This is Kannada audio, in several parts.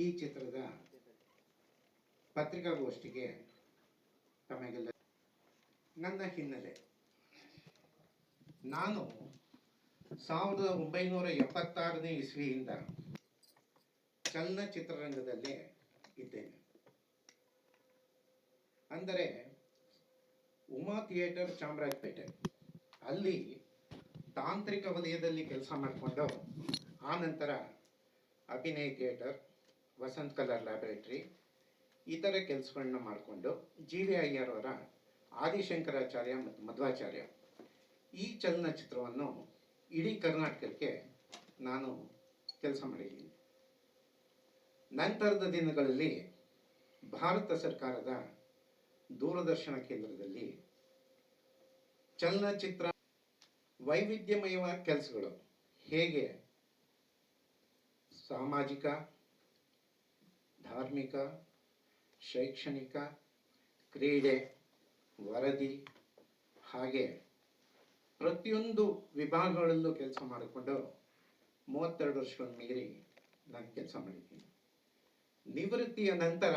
ಈ ಚಿತ್ರದ ಪತ್ರಿಕಾಗೋಷ್ಠಿಗೆ ತಮಗೆಲ್ಲ ನನ್ನ ಹಿನ್ನೆಲೆ. ನಾನು 1976ನೇ ಇಸ್ವಿಯಿಂದ ಚಲನಚಿತ್ರರಂಗದಲ್ಲೇ ಇದ್ದೇನೆ. ಅಂದರೆ ಉಮಾ ಥಿಯೇಟರ್ ಚಾಮರಾಜಪೇಟೆ, ಅಲ್ಲಿ ತಾಂತ್ರಿಕ ವಲಯದಲ್ಲಿ ಕೆಲಸ ಮಾಡಿಕೊಂಡು ಆನಂತರ ಅಭಿನಯ ಥಿಯೇಟರ್, ವಸಂತ್ ಕಲರ್ ಲ್ಯಾಬೊರೇಟರಿ ಇತರ ಕೆಲಸಗಳನ್ನ ಮಾಡಿಕೊಂಡು ಜಿ.ವಿ. ಅಯ್ಯರ್ ಅವರ ಆದಿಶಂಕರಾಚಾರ್ಯ ಮತ್ತು ಮಧ್ವಾಚಾರ್ಯ ಈ ಚಲನಚಿತ್ರವನ್ನು ಇಡೀ ಕರ್ನಾಟಕಕ್ಕೆ ನಾನು ಕೆಲಸ ಮಾಡಿದ್ದೀನಿ. ನಂತರದ ದಿನಗಳಲ್ಲಿ ಭಾರತ ಸರ್ಕಾರದ ದೂರದರ್ಶನ ಕೇಂದ್ರದಲ್ಲಿ ಚಲನಚಿತ್ರ ವೈವಿಧ್ಯಮಯವಾದ ಕೆಲಸಗಳು ಹೇಗೆ ಸಾಮಾಜಿಕ, ಧಾರ್ಮಿಕ, ಶೈಕ್ಷಣಿಕ, ಕ್ರೀಡೆ, ವರದಿ ಹಾಗೆ ಪ್ರತಿಯೊಂದು ವಿಭಾಗಗಳಲ್ಲೂ ಕೆಲಸ ಮಾಡಿಕೊಂಡು 32 ವರ್ಷಗಳನ್ನು ಮೀರಿ ನಾನು ಕೆಲಸ ಮಾಡಿದ್ದೀನಿ. ನಿವೃತ್ತಿಯ ನಂತರ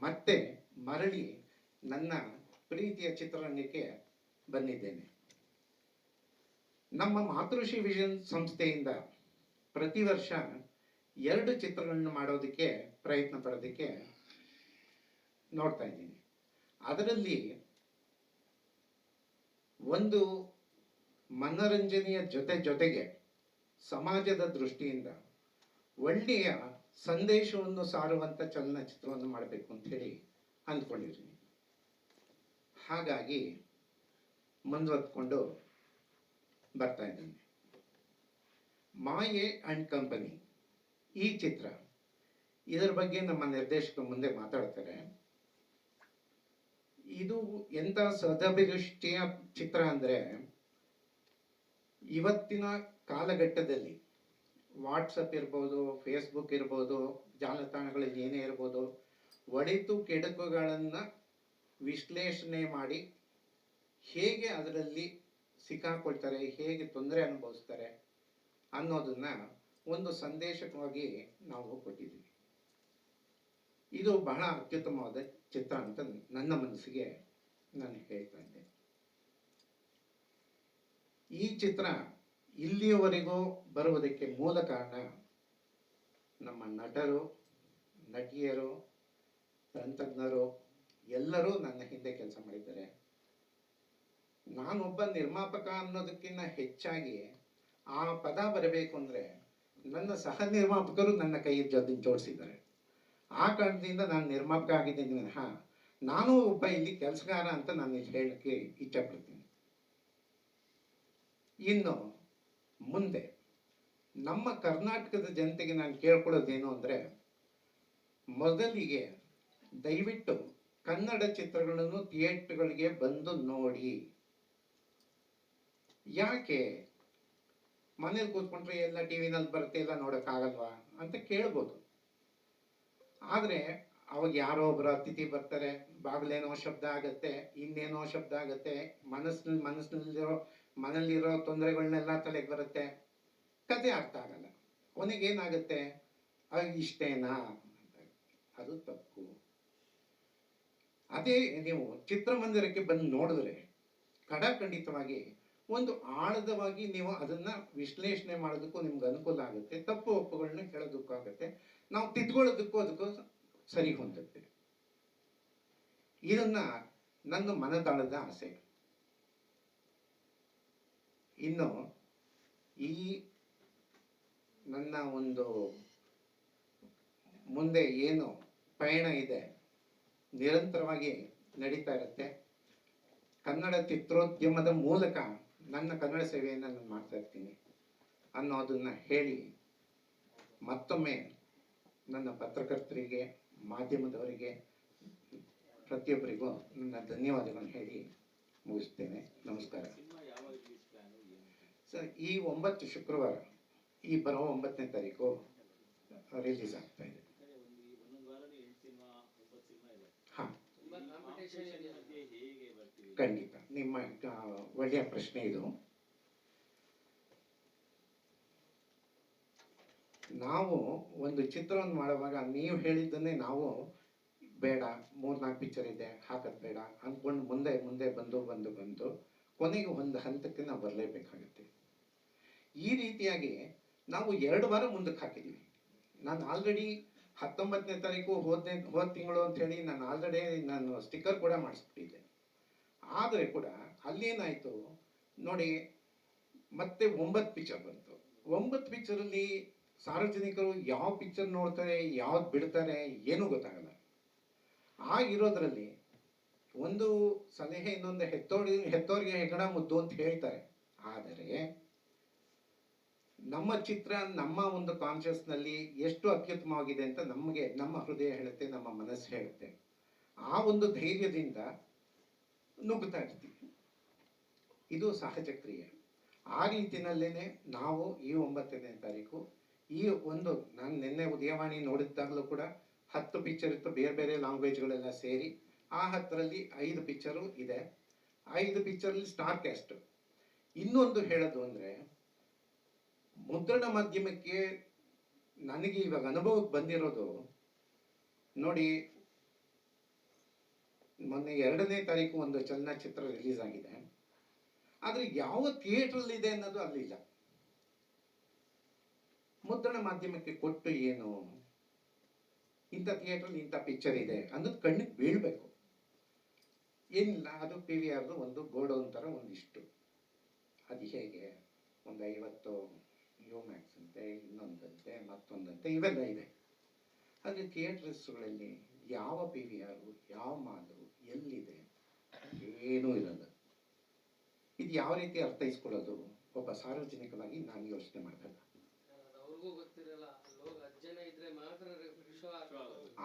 ಮತ್ತೆ ಮರಳಿ ನನ್ನ ಪ್ರೀತಿಯ ಚಿತ್ರರಂಗಕ್ಕೆ ಬಂದಿದ್ದೇನೆ. ನಮ್ಮ ಮಾತೃಶ್ರೀ ವಿಷನ್ ಸಂಸ್ಥೆಯಿಂದ ಪ್ರತಿ ವರ್ಷ 2 ಚಿತ್ರಗಳನ್ನು ಮಾಡೋದಕ್ಕೆ ಪ್ರಯತ್ನ ಪಡೋದಕ್ಕೆ ನೋಡ್ತಾ ಇದ್ದೀನಿ. ಅದರಲ್ಲಿ ಒಂದು ಮನರಂಜನೆಯ ಜೊತೆಗೆ ಸಮಾಜದ ದೃಷ್ಟಿಯಿಂದ ಒಳ್ಳೆಯ ಸಂದೇಶವನ್ನು ಸಾರುವಂಥ ಚಲನಚಿತ್ರವನ್ನು ಮಾಡಬೇಕು ಅಂತ ಹೇಳಿ ಅಂದ್ಕೊಂಡಿದ್ದೀನಿ. ಹಾಗಾಗಿ ಮುಂದುವರೆದುಕೊಂಡು ಬರ್ತಾ ಇದ್ದೀನಿ. ಮಾಯೆ ಅಂಡ್ ಕಂಪನಿ ಈ ಚಿತ್ರ, ಇದರ ಬಗ್ಗೆ ನಮ್ಮ ನಿರ್ದೇಶಕರು ಮುಂದೆ ಮಾತಾಡ್ತಾರೆ. ಇದು ಎಂಥ ಸದಭಿರುಷ್ಟಿಯ ಚಿತ್ರ ಅಂದರೆ, ಇವತ್ತಿನ ಕಾಲಘಟ್ಟದಲ್ಲಿ ವಾಟ್ಸಪ್ ಇರ್ಬೋದು, ಫೇಸ್ಬುಕ್ ಇರ್ಬೋದು, ಜಾಲತಾಣಗಳಲ್ಲಿ ಏನೇ ಇರ್ಬೋದು, ಒಳಿತು ಕೆಡುಕುಗಳನ್ನು ವಿಶ್ಲೇಷಣೆ ಮಾಡಿ ಹೇಗೆ ಅದರಲ್ಲಿ ಸಿಕ್ಕಾಕೊಳ್ತಾರೆ, ಹೇಗೆ ತೊಂದರೆ ಅನುಭವಿಸ್ತಾರೆ ಅನ್ನೋದನ್ನ ಒಂದು ಸಂದೇಶವಾಗಿ ನಾವು ಕೊಟ್ಟಿದ್ದೀವಿ. ಇದು ಬಹಳ ಅತ್ಯುತ್ತಮವಾದ ಚಿತ್ರ ಅಂತ ನನ್ನ ಮನಸ್ಸಿಗೆ ನಾನು ಹೇಳ್ತಾ ಇದ್ದೆ. ಈ ಚಿತ್ರ ಇಲ್ಲಿಯವರೆಗೂ ಬರುವುದಕ್ಕೆ ಮೂಲ ಕಾರಣ ನಮ್ಮ ನಟರು, ನಟಿಯರು, ತಂತ್ರಜ್ಞರು ಎಲ್ಲರೂ ನನ್ನ ಹಿಂದೆ ಕೆಲಸ ಮಾಡಿದ್ದಾರೆ. ನಾನೊಬ್ಬ ನಿರ್ಮಾಪಕ ಅನ್ನೋದಕ್ಕಿಂತ ಹೆಚ್ಚಾಗಿ ಆ ಪದ ಬರಬೇಕು ಅಂದರೆ ನನ್ನ ಸಹ ನಿರ್ಮಾಪಕರು ನನ್ನ ಕೈ ಜೋಡಿಸಿದ್ದಾರೆ. ಆ ಕಾರಣದಿಂದ ನಾನು ನಿರ್ಮಾಪಕ ಆಗಿದ್ದೀನಿ ವಿನಃ ನಾನು ಒಬ್ಬ ಇಲ್ಲಿ ಕೆಲಸಗಾರ ಅಂತ ನಾನು ಹೇಳಕ್ಕೆ ಇಚ್ಛಪಡ್ತೀನಿ. ಇನ್ನು ಮುಂದೆ ನಮ್ಮ ಕರ್ನಾಟಕದ ಜನತೆಗೆ ನಾನು ಕೇಳ್ಕೊಳ್ಳೋದೇನು ಅಂದರೆ, ಮೊದಲಿಗೆ ದಯವಿಟ್ಟು ಕನ್ನಡ ಚಿತ್ರಗಳನ್ನು ಥಿಯೇಟರ್ಗಳಿಗೆ ಬಂದು ನೋಡಿ. ಯಾಕೆ ಮನೇಲಿ ಕೂತ್ಕೊಂಡ್ರೆ ಎಲ್ಲ ಟಿವಿನಲ್ಲಿ ಬರುತ್ತೆ, ಎಲ್ಲ ನೋಡೋಕ್ಕಾಗಲ್ವಾ ಅಂತ ಕೇಳ್ಬೋದು. ಆದರೆ ಅವಾಗ ಯಾರೋ ಒಬ್ಬರು ಅತಿಥಿ ಬರ್ತಾರೆ, ಬಾಗಿಲೇನೋ ಶಬ್ದ ಆಗತ್ತೆ, ಇನ್ನೇನೋ ಶಬ್ದ ಆಗತ್ತೆ, ಮನೇಲಿರೋ ತೊಂದರೆಗಳನ್ನೆಲ್ಲ ತಲೆಗೆ ಬರುತ್ತೆ, ಕತೆ ಅರ್ಥ ಆಗಲ್ಲ. ಕೊನೆಗೇನಾಗುತ್ತೆ, ಇಷ್ಟೇನಾ? ಅದು ತಪ್ಪು. ಅದೇ ನೀವು ಚಿತ್ರಮಂದಿರಕ್ಕೆ ಬಂದು ನೋಡಿದ್ರೆ ಖಂಡಿತವಾಗಿ ಒಂದು ಆಳದವಾಗಿ ನೀವು ಅದನ್ನ ವಿಶ್ಲೇಷಣೆ ಮಾಡೋದಕ್ಕೂ ನಿಮ್ಗೆ ಅನುಕೂಲ ಆಗುತ್ತೆ, ತಪ್ಪು ಒಪ್ಪುಗಳನ್ನ ಕೇಳೋದಕ್ಕೂ ಆಗುತ್ತೆ, ನಾವು ತಿದ್ಕೊಳ್ಳೋದಕ್ಕೂ ಅದಕ್ಕೂ ಸರಿ ಹೊಂದುತ್ತೆ. ಇದನ್ನ ನನ್ನ ಮನದಾಳದ ಆಸೆ. ಇನ್ನು ಈ ನನ್ನ ಒಂದು ಮುಂದೆ ಏನು ಪಯಣ ಇದೆ ನಿರಂತರವಾಗಿ ನಡೀತಾ ಇರುತ್ತೆ. ಕನ್ನಡ ಚಿತ್ರೋದ್ಯಮದ ಮೂಲಕ ನನ್ನ ಕನ್ನಡ ಸೇವೆಯನ್ನು ನಾನು ಮಾಡ್ತಾ ಇರ್ತೀನಿ ಅನ್ನೋದನ್ನ ಹೇಳಿ ಮತ್ತೊಮ್ಮೆ ನನ್ನ ಪತ್ರಕರ್ತರಿಗೆ, ಮಾಧ್ಯಮದವರಿಗೆ, ಪ್ರತಿಯೊಬ್ಬರಿಗೂ ನನ್ನ ಧನ್ಯವಾದಗಳನ್ನು ಹೇಳಿ ಮುಗಿಸ್ತೇನೆ. ನಮಸ್ಕಾರ ಸರ್. ಈ 9 ಶುಕ್ರವಾರ, ಈ ಬರೋ 9ನೇ ತಾರೀಕು ರಿಲೀಸ್ ಆಗ್ತಾ ಇದೆ. ಹಾಂ, ಖಂಡಿತ ನಿಮ್ಮ ಒಳ್ಳೆಯ ಪ್ರಶ್ನೆ ಇದು. ನಾವು ಒಂದು ಚಿತ್ರವನ್ನು ಮಾಡುವಾಗ ನೀವು ಹೇಳಿದ್ದನ್ನೇ ನಾವು ಬೇಡ, 3-4 ಪಿಕ್ಚರ್ ಇದೆ ಹಾಕೋದು ಬೇಡ ಅಂದ್ಕೊಂಡು ಮುಂದೆ ಮುಂದೆ ಬಂದು ಕೊನೆಗೆ ಒಂದು ಹಂತಕ್ಕೆ ನಾವು ಬರಲೇಬೇಕಾಗುತ್ತೆ. ಈ ರೀತಿಯಾಗಿ ನಾವು 2 ವಾರ ಮುಂದಕ್ಕೆ ಹಾಕಿದ್ದೀವಿ. ನಾನು ಆಲ್ರೆಡಿ 19ನೇ ತಾರೀಕು ಹೋದ ತಿಂಗಳು ಅಂತ ಹೇಳಿ ನಾನು ಸ್ಟಿಕ್ಕರ್ ಕೂಡ ಮಾಡಿಸ್ಬಿಟ್ಟಿದ್ದೆ. ಆದರೆ ಕೂಡ ಅಲ್ಲೇನಾಯಿತು ನೋಡಿ, ಮತ್ತೆ 9 ಪಿಕ್ಚರ್ ಬಂತು. 9 ಪಿಕ್ಚರಲ್ಲಿ ಸಾರ್ವಜನಿಕರು ಯಾವ ಪಿಕ್ಚರ್ ನೋಡ್ತಾರೆ, ಯಾವ್ದು ಬಿಡ್ತಾರೆ ಏನೂ ಗೊತ್ತಾಗಲ್ಲ. ಇರೋದ್ರಲ್ಲಿ ಒಂದು ಸಲಹೆ, ಇನ್ನೊಂದು ಹೆತ್ತೋರಿಗೆ ಹೆಗಡ ಮುದ್ದು ಅಂತ ಹೇಳ್ತಾರೆ. ಆದರೆ ನಮ್ಮ ಚಿತ್ರ ನಮ್ಮ ಒಂದು ಕಾನ್ಷಿಯಸ್ನಲ್ಲಿ ಎಷ್ಟು ಅತ್ಯುತ್ತಮವಾಗಿದೆ ಅಂತ ನಮ್ಮ ಹೃದಯ ಹೇಳುತ್ತೆ, ನಮ್ಮ ಮನಸ್ಸು ಹೇಳುತ್ತೆ. ಆ ಒಂದು ಧೈರ್ಯದಿಂದ ನುಗ್ಗುತ್ತಾ ಇರ್ತೀವಿ. ಇದು ಸಹಜ ಕ್ರಿಯೆ. ಆ ರೀತಿಯಲ್ಲೇನೆ ನಾವು ಈ 9ನೇ ತಾರೀಕು ಈ ಒಂದು, ನಾನು ನಿನ್ನೆ ಉದಯವಾಣಿ ನೋಡಿದ್ದಾಗಲೂ ಕೂಡ 10 ಪಿಕ್ಚರ್ ಇತ್ತು, ಬೇರೆ ಬೇರೆ ಲ್ಯಾಂಗ್ವೇಜ್ಗಳೆಲ್ಲ ಸೇರಿ. ಆ 10ರಲ್ಲಿ 5 ಪಿಕ್ಚರು ಇದೆ. 5 ಪಿಕ್ಚರಲ್ಲಿ ಸ್ಟಾರ್ ಕ್ಯಾಸ್ಟ್. ಇನ್ನೊಂದು ಹೇಳೋದು ಅಂದರೆ, ಮುದ್ರಣ ಮಾಧ್ಯಮಕ್ಕೆ ನನಗೆ ಇವಾಗ ಅನುಭವಕ್ಕೆ ಬಂದಿರೋದು ನೋಡಿ, ಮೊನ್ನೆ 2ನೇ ತಾರೀಕು ಒಂದು ಚಲನಚಿತ್ರ ರಿಲೀಸ್ ಆಗಿದೆ. ಆದರೆ ಯಾವ ಥಿಯೇಟ್ರಲ್ಲಿದೆ ಅನ್ನೋದು ಅಲ್ಲಿಲ್ಲ. ಮುದ್ರಣ ಮಾಧ್ಯಮಕ್ಕೆ ಕೊಟ್ಟು ಏನು, ಇಂಥ ಥಿಯೇಟ್ರಲ್ಲಿ ಇಂಥ ಪಿಕ್ಚರ್ ಇದೆ ಅನ್ನೋದು ಕಣ್ಣಿಗೆ ಬೀಳ್ಬೇಕು. ಏನಿಲ್ಲ, ಅದು PVRದು ಒಂದು ಗೋಡೌನ್ ಥರ ಒಂದಿಷ್ಟು. ಅದು ಹೇಗೆ ಒಂದು 50 ಮ್ಯಾಕ್ಸ್ ಅಂತೆ, ಇನ್ನೊಂದಂತೆ, ಮತ್ತೊಂದಂತೆ, ಇವೆಲ್ಲ ಇದೆ. ಆದರೆ ಥಿಯೇಟರ್ಸ್ಗಳಲ್ಲಿ ಯಾವ PVR, ಯಾವ ಮಾಲು, ಎಲ್ಲಿದೆ, ಏನೂ ಇರಲ್ಲ. ಇದು ಯಾವ ರೀತಿ ಅರ್ಥೈಸ್ಕೊಳ್ಳೋದು ಒಬ್ಬ ಸಾರ್ವಜನಿಕವಾಗಿ ನಾನು ಯೋಚನೆ ಮಾಡಿದಾಗ.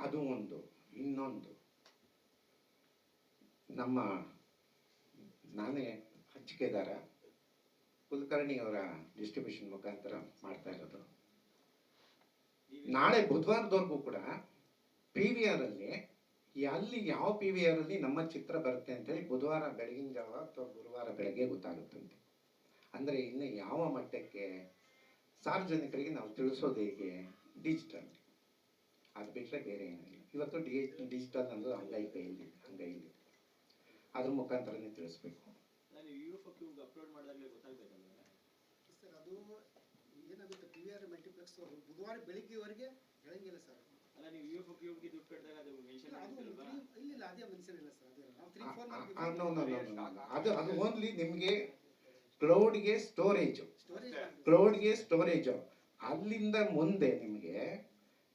ಅದು ಒಂದು. ಇನ್ನೊಂದು, ನಾನೇ ಹಂಚಿಕೆದಾರ, ಕುಲಕರ್ಣಿಯವರ ಡಿಸ್ಟ್ರಿಬ್ಯೂಷನ್ ಮುಖಾಂತರ ಮಾಡ್ತಾ ಇರೋದು. ನಾಳೆ ಬುಧವಾರದವರೆಗೂ ಕೂಡ PVR ಅಲ್ಲಿ ಯಾವ PVR ಅಲ್ಲಿ ನಮ್ಮ ಚಿತ್ರ ಬರುತ್ತೆ ಅಂತೇಳಿ ಬುಧವಾರ ಬೆಳಗಿನ ಜಾವ ಅಥವಾ ಗುರುವಾರ ಬೆಳಗ್ಗೆ ಗೊತ್ತಾಗುತ್ತಂತೆ. ಅಂದರೆ ಇನ್ನು ಯಾವ ಮಟ್ಟಕ್ಕೆ ಸಾರ್ವಜನಿಕರಿಗೆ ನಾವು ತಿಳಿಸೋದು ಹೇಗೆ? ಡಿಜಿಟಲ್. ಅದು ಬಿಟ್ಟರೆ ಬೇರೆ ಏನಿಲ್ಲ. ಇವತ್ತು ಡಿಜಿಟಲ್ ಅನ್ನೋದು ಅಂಗೈಲಿ ಅದ್ರ ಮುಖಾಂತರನೇ ತಿಳಿಸ್ಬೇಕು. ಅಪ್ಲೋಡ್ ಮಾಡಿದಾಗಲೇ ಗೊತ್ತಾಗಬೇಕಲ್ಲ ಸರ್. ಅದು ಏನಾಗುತ್ತೆ, PVR ಮಲ್ಟಿಪ್ಲೆಕ್ಸ್ ಬುಧವಾರ ಬೆಳಿಗ್ಗೆವರೆಗೆ ಹೇಳಂಗಿಲ್ಲ ಸರ್. ಅಲ್ಲ, ನೀವು UFOಗೆ ದುಡ್ಡು ಕಟ್ಟಿದಾಗ ಅದು ಮೆನ್ಷನ್ ಇಲ್ಲ, ಅದೇ ಮೆನ್ಷನ್ ಇಲ್ಲ ಸರ್. ಅದೇ ನಾವು 3-4 ಅದು ಓನ್ಲಿ ನಿಮಗೆ ಕ್ಲೌಡ್ಗೆ ಸ್ಟೋರೇಜ್. ಅಲ್ಲಿಂದ ಮುಂದೆ ನಿಮಗೆ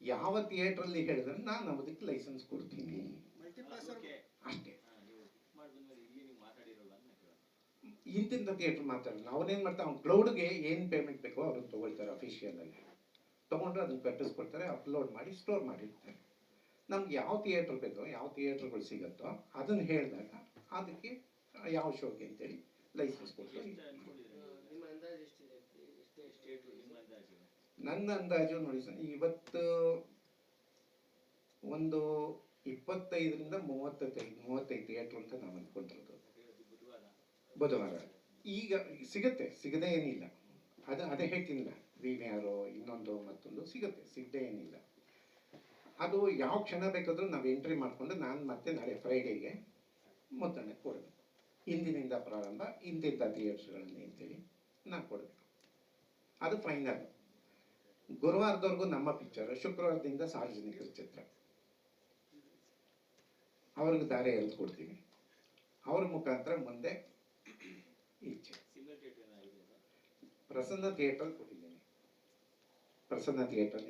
ಯಾವ ಥಿಯೇಟ್ರಲ್ಲಿ ಹೇಳಿದ್ರೆ ನಾನು ಅದಕ್ಕೆ ಲೈಸೆನ್ಸ್ ಕೊಡ್ತೀನಿ ಅಷ್ಟೇ. ಇಂತಿಂಥ ಥಿಯೇಟ್ರ್ ಮಾತಾಡೋಣ. ಅವನೇನು ಮಾಡ್ತಾನೆ, ಅವ್ನು ಕ್ಲೌಡ್ಗೆ ಏನು ಪೇಮೆಂಟ್ ಬೇಕೋ ಅವ್ರನ್ನ ತೊಗೊಳ್ತಾರೆ. ಅಫಿಷಿಯಲಾಗಿ ತೊಗೊಂಡ್ರೆ ಅದನ್ನು ಕಟ್ಟಿಸ್ಕೊಡ್ತಾರೆ, ಅಪ್ಲೋಡ್ ಮಾಡಿ ಸ್ಟೋರ್ ಮಾಡಿರ್ತಾರೆ. ನಮ್ಗೆ ಯಾವ ಥಿಯೇಟ್ರ್ ಬೇಕೋ, ಯಾವ ಥಿಯೇಟ್ರ್ಗಳು ಸಿಗುತ್ತೋ ಅದನ್ನು ಹೇಳಿದಾಗ ಅದಕ್ಕೆ ಯಾವ ಶೋಗೆ ಅಂತೇಳಿ ಲೈಸೆನ್ಸ್ ಕೊಡ್ತಾರೆ. ನನ್ನ ಅಂದಾಜು ನೋಡಿ ಸರ್, ಇವತ್ತು ಒಂದು 25ರಿಂದ 35 ಥಿಯೇಟ್ರ್ ಅಂತ ನಾವು ಅಂದ್ಕೊಂಡಿರೋದು. ಬುಧವಾರ ಈಗ ಸಿಗದೆ ಏನಿಲ್ಲ. ಅದೇ ಹೇಳ್ತೀನಿಲ್ಲ, PVR ಇನ್ನೊಂದು ಮತ್ತೊಂದು ಸಿಗದೆ ಏನಿಲ್ಲ. ಅದು ಯಾವ ಕ್ಷಣ ಬೇಕಾದರೂ ನಾವು ಎಂಟ್ರಿ ಮಾಡಿಕೊಂಡು ನಾನು ಮತ್ತೆ ನಾಳೆ ಫ್ರೈಡೇಗೆ ಮುದ್ರಣೆ ಕೊಡಬೇಕು. ಇಂದಿನಿಂದ ಪ್ರಾರಂಭ, ಇಂತಿಂಥ ಥಿಯೇಟ್ರ್ಗಳಲ್ಲಿ ಅಂತೇಳಿ ನಾನು ಕೊಡಬೇಕು. ಅದು ಫೈನಲ್. ಗುರುವಾರದವರೆಗೂ ನಮ್ಮ ಪಿಕ್ಚರ್, ಶುಕ್ರವಾರದಿಂದ ಸಾರ್ವಜನಿಕರ ಚಿತ್ರ ಅವ್ರಿಗೆ ದಾರಿ ಎಳೆದು ಕೊಡ್ತೀವಿ. ಅವ್ರ ಮುಖಾಂತರ ಮುಂದೆ ಈಚೆ ಪ್ರಸನ್ನ ಥಿಯೇಟರ್ ಕೊಟ್ಟಿದ್ದೀನಿ. Prasanna theatre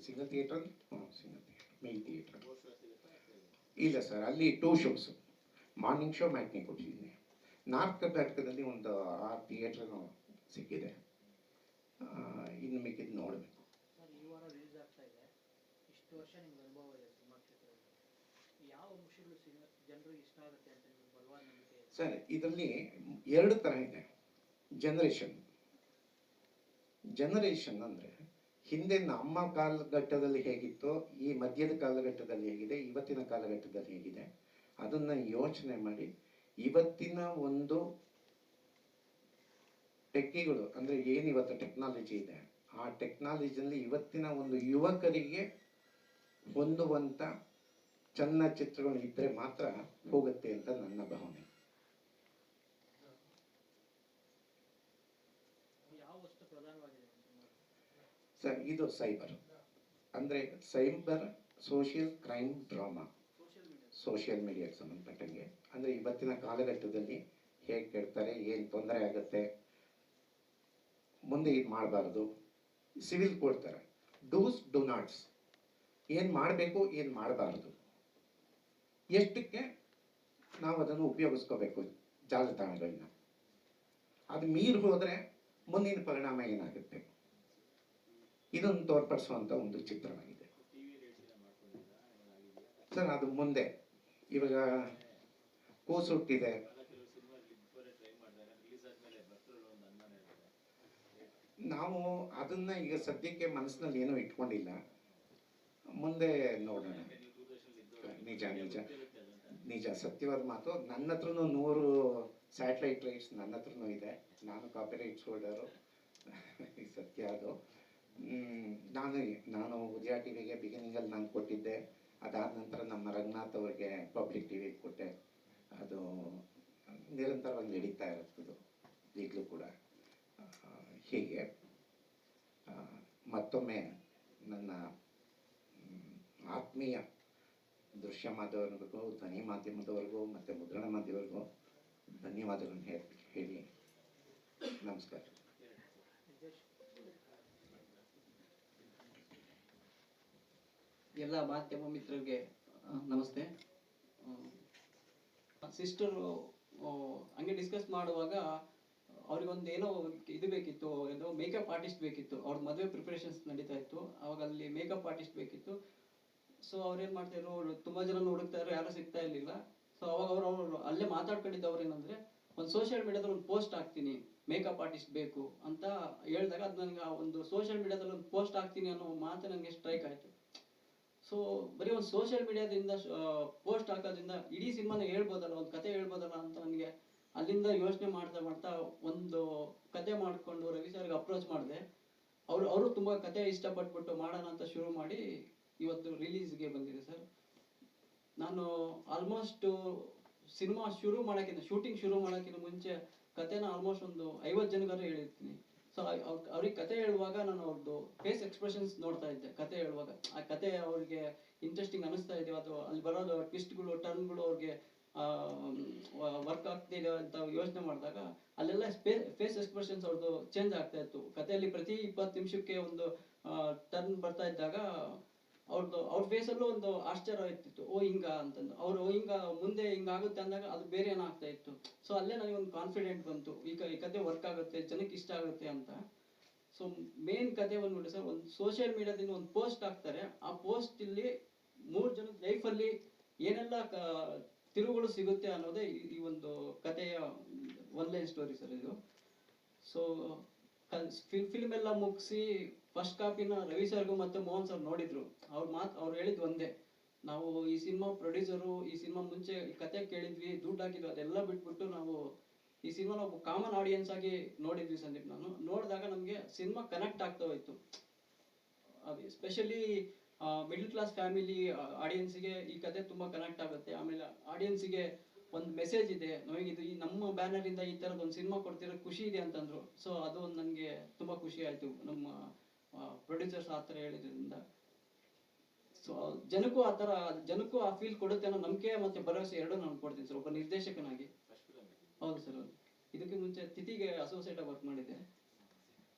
single theatre main theatre ಇಲ್ಲ ಸರ್. ಅಲ್ಲಿ 2 ಶೋಸ್, ಮಾರ್ನಿಂಗ್ ಶೋ, ಮ್ಯಾಟ್ನಿ ಕೊಟ್ಟಿದ್ದೀನಿ. ನಾರ್ತ್ ಕರ್ನಾಟಕದಲ್ಲಿ ಒಂದು 6 ಥಿಯೇಟರ್ ಸಿಕ್ಕಿದೆ. ಇನ್ನು ಮಿಕ್ಕಿದ್ದು ನೋಡಬೇಕು. ಸರ್, ಇದರಲ್ಲಿ 2 ಥರ ಇದೆ. ಜನರೇಷನ್ ಅಂದರೆ ಹಿಂದೆ ನಮ್ಮ ಕಾಲಘಟ್ಟದಲ್ಲಿ ಹೇಗಿತ್ತೋ, ಈ ಮಧ್ಯದ ಕಾಲಘಟ್ಟದಲ್ಲಿ ಹೇಗಿದೆ, ಇವತ್ತಿನ ಕಾಲಘಟ್ಟದಲ್ಲಿ ಹೇಗಿದೆ, ಅದನ್ನು ಯೋಚನೆ ಮಾಡಿ ಇವತ್ತಿನ ಒಂದು ಟೆಕ್ಕಿಗಳು ಅಂದರೆ ಏನಿವತ್ತು ಟೆಕ್ನಾಲಜಿ ಇದೆ ಆ ಟೆಕ್ನಾಲಜಿಯಲ್ಲಿ ಇವತ್ತಿನ ಒಂದು ಯುವಕರಿಗೆ ಹೊಂದುವಂಥ ಚಲನಚಿತ್ರಗಳು ಇದ್ದರೆ ಮಾತ್ರ ಹೋಗುತ್ತೆ ಅಂತ ನನ್ನ ಭಾವನೆ. ಸರ್, ಇದು ಸೈಬರ್ ಅಂದರೆ cyber social crime drama, social ಮೀಡಿಯಾಗೆ ಸಂಬಂಧಪಟ್ಟಂಗೆ. ಅಂದರೆ ಇವತ್ತಿನ ಕಾಲಘಟ್ಟದಲ್ಲಿ ಹೇಗೆ ಕೆಡ್ತಾರೆ, ಏನು ತೊಂದರೆ ಆಗುತ್ತೆ, ಮುಂದೆ ಇದು ಮಾಡಬಾರ್ದು, ಸಿವಿಲ್ ಕೊಡ್ತಾರೆ, ಡೂಸ್ ಡು ನಾಟ್ಸ್, ಏನು ಮಾಡಬೇಕು ಏನು ಮಾಡಬಾರ್ದು, ಎಷ್ಟಕ್ಕೆ ನಾವು ಅದನ್ನು ಉಪಯೋಗಿಸ್ಕೋಬೇಕು ಜಾಲತಾಣಗಳನ್ನ, ಅದು ಮೀರಿ ಹೋದರೆ ಮುಂದಿನ ಪರಿಣಾಮ ಏನಾಗುತ್ತೆ, ಇದನ್ನು ತೋರ್ಪಡಿಸುವಂಥ ಒಂದು ಚಿತ್ರವಾಗಿದೆ. ಸರ್, ಅದು ಮುಂದೆ ಇವಾಗ ಕೂಸುಟ್ಟಿದೆ. ನಾವು ಅದನ್ನ ಈಗ ಸದ್ಯಕ್ಕೆ ಮನಸ್ಸಿನಲ್ಲಿ ಏನೂ ಇಟ್ಕೊಂಡಿಲ್ಲ, ಮುಂದೆ ನೋಡೋಣ. ನಿಜ ನಿಜ ನಿಜ ಸತ್ಯವಾದ ಮಾತು. ನನ್ನ ಹತ್ರನೂ 100 ಸ್ಯಾಟಲೈಟ್ ರೈಟ್ಸ್ ನನ್ನ ಹತ್ರನೂ ಇದೆ, ನಾನು ಕಾಪಿ ರೈಟ್ಸ್ ಹೋಲ್ಡರು. ಸತ್ಯ ಅದು. ನಾನು ಉದಯ ಟಿವಿಗೆ ಬಿಗಿನಿಂಗಲ್ಲಿ ನಾನು ಕೊಟ್ಟಿದ್ದೆ, ಅದಾದ ನಂತರ ನಮ್ಮ ರಂಗನಾಥ್ ಅವ್ರಿಗೆ ಪಬ್ಲಿಕ್ ಟಿವಿಗೆ ಕೊಟ್ಟೆ. ಅದು ನಿರಂತರವಾಗಿ ನಡೀತಾ ಇರುತ್ತದು ಈಗಲೂ ಕೂಡ. ಹೀಗೆ ಮತ್ತೊಮ್ಮೆ ನನ್ನ ಆತ್ಮೀಯ ದೃಶ್ಯ ಮಾಧ್ಯಮದವರೆಗೂ, ಧ್ವನಿ ಮಾಧ್ಯಮದವರೆಗೂ ಮತ್ತು ಮುದ್ರಣ ಮಾಧ್ಯಮದವರೆಗೂ ಧನ್ಯವಾದಗಳನ್ನು ಹೇಳಿ ನಮಸ್ಕಾರ. ಎಲ್ಲ ಮಾಧ್ಯಮ ಮಿತ್ರರಿಗೆ ನಮಸ್ತೆ. ಸಿಸ್ಟರು ಹಂಗೆ ಡಿಸ್ಕಸ್ ಮಾಡುವಾಗ ಅವ್ರಿಗೊಂದು ಏನೋ ಇದು ಬೇಕಿತ್ತು, ಏನೋ ಮೇಕಪ್ ಆರ್ಟಿಸ್ಟ್ ಬೇಕಿತ್ತು. ಅವ್ರ ಮದುವೆ ಪ್ರಿಪ್ರೇಷನ್ಸ್ ನಡೀತಾ ಇತ್ತು, ಅವಾಗ ಅಲ್ಲಿ ಮೇಕಪ್ ಆರ್ಟಿಸ್ಟ್ ಬೇಕಿತ್ತು. ಸೊ ಅವ್ರೇನು ಮಾಡ್ತಾಯಿದ್ರು, ತುಂಬ ಜನ ಹುಡುಕ್ತಾ ಇದ್ರು, ಯಾರೂ ಸಿಗ್ತಾ ಇರಲಿಲ್ಲ. ಸೊ ಅವಾಗ ಅವರು ಅಲ್ಲೇ ಮಾತಾಡ್ಕೊಂಡಿದ್ದವ್ರು ಏನಂದರೆ, ಒಂದು ಸೋಷಿಯಲ್ ಮೀಡಿಯಾದಲ್ಲಿ ಒಂದು ಪೋಸ್ಟ್ ಹಾಕ್ತೀನಿ, ಮೇಕಪ್ ಆರ್ಟಿಸ್ಟ್ ಬೇಕು ಅಂತ ಹೇಳಿದಾಗ ಅದು ನನಗೆ ಆ ಒಂದು ಸೋಷಿಯಲ್ ಮೀಡಿಯಾದಲ್ಲಿ ಒಂದು ಪೋಸ್ಟ್ ಹಾಕ್ತೀನಿ ಅನ್ನೋ ಮಾತು ನನಗೆ ಸ್ಟ್ರೈಕ್ ಆಯಿತು. ಸೊ ಬರೀ ಒಂದು ಸೋಷಿಯಲ್ ಮೀಡಿಯಾದಿಂದ ಪೋಸ್ಟ್ ಹಾಕೋದ್ರಿಂದ ಇಡೀ ಸಿನಿಮಾನ ಹೇಳ್ಬೋದಲ್ಲ, ಒಂದು ಕತೆ ಹೇಳ್ಬೋದಲ್ಲ ಅಂತ ನನಗೆ ಅಲ್ಲಿಂದ ಯೋಚನೆ ಮಾಡ್ತಾ ಮಾಡ್ತಾ ಒಂದು ಕತೆ ಮಾಡಿಕೊಂಡು ರವಿ ಸರ್ಗೆ ಅಪ್ರೋಚ್ ಮಾಡಿದೆ. ಅವರು ತುಂಬ ಕತೆ ಇಷ್ಟಪಟ್ಬಿಟ್ಟು ಮಾಡೋಣ ಅಂತ ಶುರು ಮಾಡಿ ಇವತ್ತು ರಿಲೀಸ್ಗೆ ಬಂದಿದೆ ಸರ್. ನಾನು ಆಲ್ಮೋಸ್ಟ್ ಸಿನಿಮಾ ಶೂಟಿಂಗ್ ಶುರು ಮಾಡೋಕ್ಕಿಂತ ಮುಂಚೆ ಕತೆನ ಆಲ್ಮೋಸ್ಟ್ ಒಂದು 50 ಜನಗಾರು ಹೇಳಿರ್ತೀನಿ. ಸೊ ಅವ್ರಿಗೆ ಕತೆ ಹೇಳುವಾಗ ನಾನು ಅವ್ರದ್ದು ಫೇಸ್ ಎಕ್ಸ್ಪ್ರೆಷನ್ಸ್ ನೋಡ್ತಾ ಇದ್ದೆ. ಕತೆ ಹೇಳುವಾಗ ಆ ಕತೆ ಅವ್ರಿಗೆ ಇಂಟ್ರೆಸ್ಟಿಂಗ್ ಅನಿಸ್ತಾ ಇದೆ, ಅದು ಅಲ್ಲಿ ಬರೋದು ಟ್ವಿಸ್ಟ್ಗಳು, ಟರ್ನ್ಗಳು ಅವ್ರಿಗೆ ವರ್ಕ್ ಆಗ್ತಿದೆ ಅಂತ ಯೋಚನೆ ಮಾಡಿದಾಗ ಅಲ್ಲೆಲ್ಲ ಫೇಸ್ ಎಕ್ಸ್ಪ್ರೆಷನ್ಸ್ ಅವ್ರದ್ದು ಚೇಂಜ್ ಆಗ್ತಾ ಇತ್ತು. ಕಥೆಯಲ್ಲಿ ಪ್ರತಿ 20 ನಿಮಿಷಕ್ಕೆ ಒಂದು ಟರ್ನ್ ಬರ್ತಾ ಇದ್ದಾಗ ಅವ್ರ ಫೇಸಲ್ಲೂ ಒಂದು ಆಶ್ಚರ್ಯ ಇರ್ತಿತ್ತು, ಓ ಹಿಂಗ ಅಂತಂದು. ಅವರು ಹಿಂಗ ಮುಂದೆ ಹಿಂಗಾಗುತ್ತೆ ಅಂದಾಗ ಅದು ಬೇರೆ ಏನಾಗ್ತಾ ಇತ್ತು. ಸೊ ಅಲ್ಲೇ ನನಗೆ ಒಂದು ಕಾನ್ಫಿಡೆಂಟ್ ಬಂತು, ಈ ಕತೆ ವರ್ಕ್ ಆಗುತ್ತೆ, ಜನಕ್ಕೆ ಇಷ್ಟ ಆಗುತ್ತೆ ಅಂತ. ಸೊ ಮೇನ್ ಕತೆ ಬಂದ್ಬಿಟ್ಟು ಸರ್, ಒಂದು ಸೋಷಿಯಲ್ ಮೀಡಿಯಾದಿಂದ ಒಂದು ಪೋಸ್ಟ್ ಹಾಕ್ತಾರೆ. ಆ ಪೋಸ್ಟ್ ಇಲ್ಲಿ 3 ಜನದ ಲೈಫಲ್ಲಿ ಏನೆಲ್ಲ ತಿರುವುಗಳು ಸಿಗುತ್ತೆ ಅನ್ನೋದೇ ಈ ಒಂದು ಕಥೆಯ ಒನ್ಲೈನ್ ಸ್ಟೋರಿ ಸರ್ ಇದು. ಸೊ ಫಿಲ್ಮ್ ಎಲ್ಲ ಮುಗಿಸಿ ಫಸ್ಟ್ ಕಾಪಿನ ರವಿ ಸರ್ಗೂ ಮತ್ತು ಮೋಹನ್ ಸರ್ ನೋಡಿದ್ರು. ಅವ್ರು ಹೇಳಿದ್ ಒಂದೇ, ನಾವು ಈ ಸಿನಿಮಾ ಪ್ರೊಡ್ಯೂಸರು, ಈ ಸಿನಿಮಾ ಮುಂಚೆ ಈ ಕತೆ ಕೇಳಿದ್ವಿ, ದುಡ್ಡು ಹಾಕಿದ್ವಿ, ಅದೆಲ್ಲ ಬಿಟ್ಬಿಟ್ಟು ನಾವು ಈ ಸಿನಿಮಾನ ಒಬ್ಬ ಕಾಮನ್ ಆಡಿಯನ್ಸ್ ಆಗಿ ನೋಡಿದ್ವಿ ಸಂದೀಪ್. ನಾನು ನೋಡಿದಾಗ ನಮಗೆ ಸಿನಿಮಾ ಕನೆಕ್ಟ್ ಆಗ್ತಾ ಹೋಯ್ತು. ಅದು ಎಸ್ಪೆಷಲಿ ಮಿಡಲ್ ಕ್ಲಾಸ್ ಫ್ಯಾಮಿಲಿ ಆಡಿಯನ್ಸಿಗೆ ಈ ಕತೆ ತುಂಬಾ ಕನೆಕ್ಟ್ ಆಗುತ್ತೆ. ಆಮೇಲೆ ಆಡಿಯನ್ಸಿಗೆ ಒಂದು ಮೆಸೇಜ್ ಇದೆ, ನಮಗೆ ಇದು ಈ ನಮ್ಮ ಬ್ಯಾನರ್ ಇಂದ ಈ ತರದ ಒಂದು ಸಿನಿಮಾ ಕೊಡ್ತಿರೋ ಖುಷಿ ಇದೆ ಅಂತಂದ್ರು. ಸೊ ಅದು ನನಗೆ ತುಂಬಾ ಖುಷಿ ಆಯ್ತು, ನಮ್ಮ ಪ್ರೊಡ್ಯೂಸರ್ಸ್ ಆ ಥರ ಹೇಳಿದ್ರಿಂದ. ಸೊ ಜನಕ್ಕೂ ಆ ಫೀಲ್ ಕೊಡುತ್ತೆ ಅನ್ನೋ ನಂಬಿಕೆ ಮತ್ತೆ ಭರವಸೆ ಎರಡೂ ನಾನು ಕೊಡ್ತೀನಿ ಸರ್, ಒಬ್ಬ ನಿರ್ದೇಶಕನಾಗಿ. ಹೌದು ಸರ್. ಇದಕ್ಕೆ ಮುಂಚೆ ತಿಥಿಗೆ ಅಸೋಸಿಯೇಟ್ ಆಗಿ ವರ್ಕ್ ಮಾಡಿದ್ದೆ.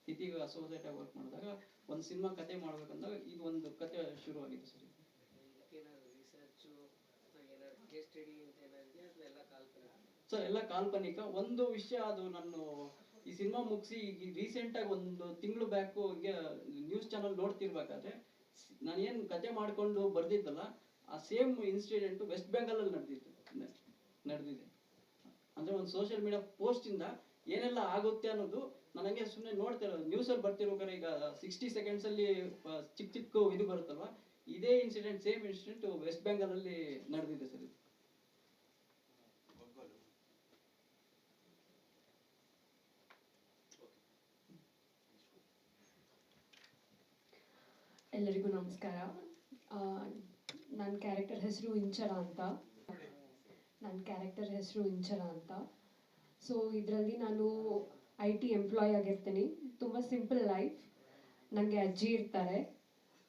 ತಿಥಿಗೆ ಅಸೋಸಿಯೇಟ್ ಆಗಿ ವರ್ಕ್ ಮಾಡಿದಾಗ ಒಂದು ಸಿನಿಮಾ ಕತೆ ಮಾಡ್ಬೇಕಂದಾಗ ಇದು ಒಂದು ಕತೆ ಶುರುವಾಗಿತ್ತು ಸರ್. ಸರ್ ಎಲ್ಲ ಕಾಲ್ಪನಿಕ. ಒಂದು ವಿಷಯ, ಅದು ನಾನು ಈ ಸಿನಿಮಾ ಮುಗಿಸಿ ರೀಸೆಂಟ್ ಆಗಿ ಒಂದು ತಿಂಗಳು ಬ್ಯಾಕು ನ್ಯೂಸ್ ಚಾನಲ್ ನೋಡ್ತಿರ್ಬೇಕಾದ್ರೆ ನಾನು ಏನು ಕತೆ ಮಾಡ್ಕೊಂಡು ಬರ್ದಿದ್ದಲ್ಲ, ಆ ಸೇಮ್ ಇನ್ಸಿಡೆಂಟ್ ವೆಸ್ಟ್ ಬೆಂಗಾಲ್ ಅಲ್ಲಿ ನಡೆದಿದೆ. ಅಂದ್ರೆ ಒಂದು ಸೋಷಿಯಲ್ ಮೀಡಿಯಾ ಪೋಸ್ಟ್ ಇಂದ ಏನೆಲ್ಲ ಆಗುತ್ತೆ ಅನ್ನೋದು ನನಗೆ ಸುಮ್ಮನೆ ನೋಡ್ತಾ ಇರೋದು. ನ್ಯೂಸಲ್ಲಿ ಬರ್ತಿರ್ಬೇಕಾದ್ರೆ ಈಗ 60 seconds ಅಲ್ಲಿ ಚಿಕ್ಕ ಇದು ಬರುತ್ತಲ್ವಾ, ಇದೇ incident, same incident West Bengal ಅಲ್ಲಿ ನಡೆದಿದೆ ಸರ್. ಎಲ್ಲರಿಗೂ ನಮಸ್ಕಾರ. ನನ್ನ ಕ್ಯಾರೆಕ್ಟರ್ ಹೆಸರು ಇಂಚರ ಅಂತ. ಸೊ ಇದರಲ್ಲಿ ನಾನು IT ಎಂಪ್ಲಾಯ್ ಆಗಿರ್ತೀನಿ. ತುಂಬ ಸಿಂಪಲ್ ಲೈಫ್. ನನಗೆ ಅಜ್ಜಿ ಇರ್ತಾರೆ.